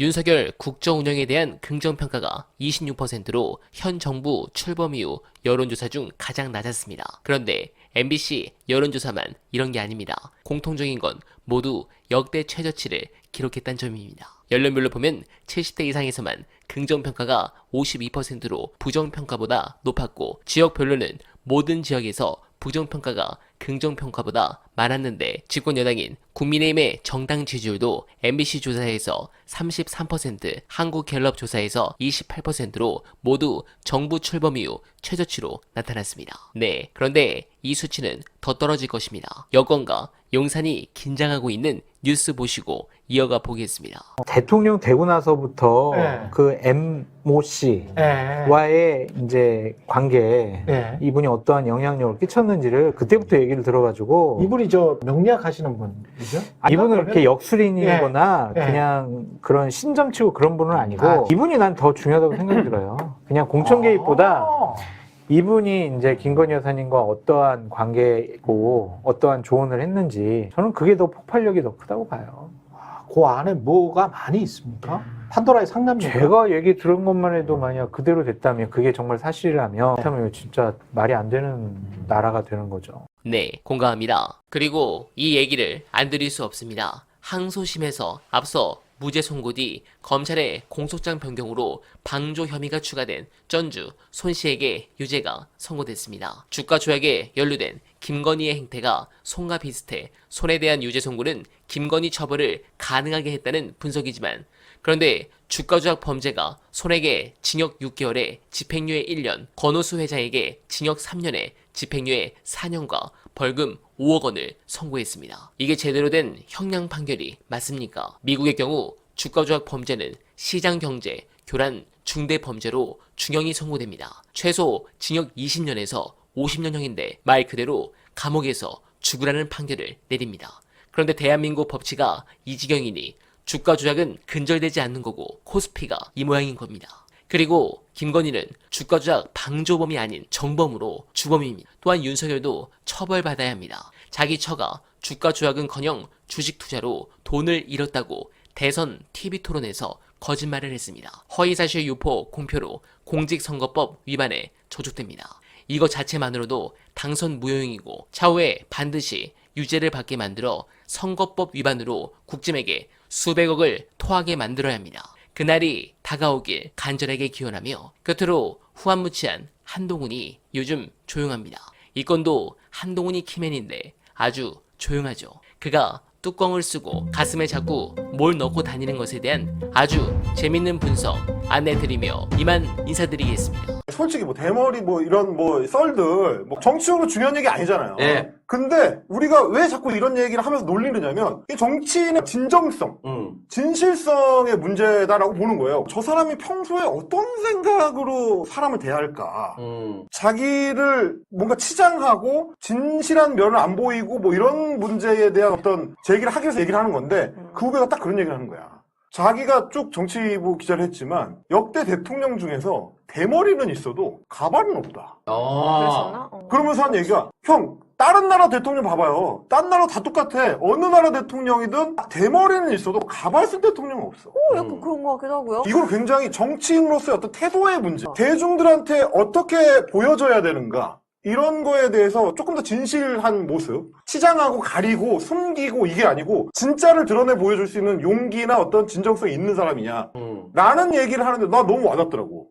윤석열 국정 운영에 대한 긍정평가가 26%로 현 정부 출범 이후 여론조사 중 가장 낮았습니다. 그런데 MBC 여론조사만 이런 게 아닙니다. 공통적인 건 모두 역대 최저치를 기록했다는 점입니다. 연령별로 보면 70대 이상에서만 긍정평가가 52%로 부정평가보다 높았고, 지역별로는 모든 지역에서 부정평가가 긍정평가보다 많았는데, 집권 여당인 국민의힘의 정당 지지율도 MBC 조사에서 33%, 한국갤럽 조사에서 28%로 모두 정부 출범 이후 최저치로 나타났습니다. 네, 그런데 이 수치는 더 떨어질 것입니다. 여권과 용산이 긴장하고 있는 뉴스 보시고 이어가 보겠습니다. 대통령 되고 나서부터 네. 그 Mo 씨와의 이제 관계에 네. 이분이 어떠한 영향력을 끼쳤는지를 그때부터 얘기를 들어가지고 이분이 저 명리학하시는 분이죠? 이분은 이렇게 역술인이거나 네. 그냥 그런 신점치고 그런 분은 아니고 이분이 난 더 중요하다고 생각이 들어요. 그냥 공천 개입보다 이분이 이제 김건희 여사님과 어떠한 관계고 어떠한 조언을 했는지 저는 그게 더 폭발력이 더 크다고 봐요. 그 안에 뭐가 많이 있습니까? 판도라의 상남입니까? 제가 얘기 들은 것만 해도 만약 그대로 됐다면 그게 정말 사실이라면 그렇다면 진짜 말이 안 되는 나라가 되는 거죠. 네, 공감합니다. 그리고 이 얘기를 안 드릴 수 없습니다. 항소심에서 앞서 무죄 선고 뒤 검찰의 공소장 변경으로 방조 혐의가 추가된 전주 손 씨에게 유죄가 선고됐습니다. 주가 조작에 연루된 김건희의 행태가 손과 비슷해 손에 대한 유죄 선고는 김건희 처벌을 가능하게 했다는 분석이지만, 그런데 주가 조작 범죄가 손에게 징역 6개월에 집행유예 1년, 권오수 회장에게 징역 3년에 집행유예 4년과 벌금 5억 원을 선고했습니다. 이게 제대로 된 형량 판결이 맞습니까? 미국의 경우 주가 조작 범죄는 시장경제, 교란, 중대범죄로 중형이 선고됩니다. 최소 징역 20년에서 50년형인데 말 그대로 감옥에서 죽으라는 판결을 내립니다. 그런데 대한민국 법치가 이 지경이니 주가 조작은 근절되지 않는 거고 코스피가 이 모양인 겁니다. 그리고 김건희는 주가 조작 방조범이 아닌 정범으로 주범입니다. 또한 윤석열도 처벌받아야 합니다. 자기 처가 주가 조작은커녕 주식 투자로 돈을 잃었다고 대선 TV 토론에서 거짓말을 했습니다. 허위사실 유포 공표로 공직선거법 위반에 저촉됩니다. 이것 자체만으로도 당선 무효형이고 차후에 반드시 유죄를 받게 만들어 선거법 위반으로 국짐에게 수백억을 토하게 만들어야 합니다. 그날이 다가오길 간절하게 기원하며, 끝으로 후한무치한 한동훈이 요즘 조용합니다. 이 건도 한동훈이 키맨인데 아주 조용하죠. 그가 뚜껑을 쓰고 가슴에 자꾸 뭘 넣고 다니는 것에 대한 아주 재밌는 분석 안내드리며 이만 인사드리겠습니다. 솔직히 뭐 대머리 뭐 이런 뭐 썰들 뭐 정치적으로 중요한 얘기 아니잖아요. 네. 근데 우리가 왜 자꾸 이런 얘기를 하면서 놀리느냐면 이 정치인의 진정성, 진실성의 문제다라고 보는 거예요. 저 사람이 평소에 어떤 생각으로 사람을 대할까? 자기를 뭔가 치장하고 진실한 면을 안 보이고 뭐 이런 문제에 대한 어떤 제기를 하기 위해서 얘기를 하는 건데 그 후배가 딱 그런 얘기를 하는 거야. 자기가 쭉 정치부 기자를 했지만 역대 대통령 중에서 대머리는 있어도 가발은 없다. 그러셨나? 그러면서 한 얘기가, 형 다른 나라 대통령 봐봐요. 딴 나라 다 똑같아. 어느 나라 대통령이든 대머리는 있어도 가발 쓴 대통령은 없어. 약간 그런 것 같기도 하고요. 이건 굉장히 정치인으로서의 어떤 태도의 문제, 대중들한테 어떻게 보여져야 되는가, 이런 거에 대해서 조금 더 진실한 모습, 치장하고 가리고 숨기고 이게 아니고 진짜를 드러내 보여줄 수 있는 용기나 어떤 진정성이 있는 사람이냐 라는 얘기를 하는데 나 너무 와닿더라고.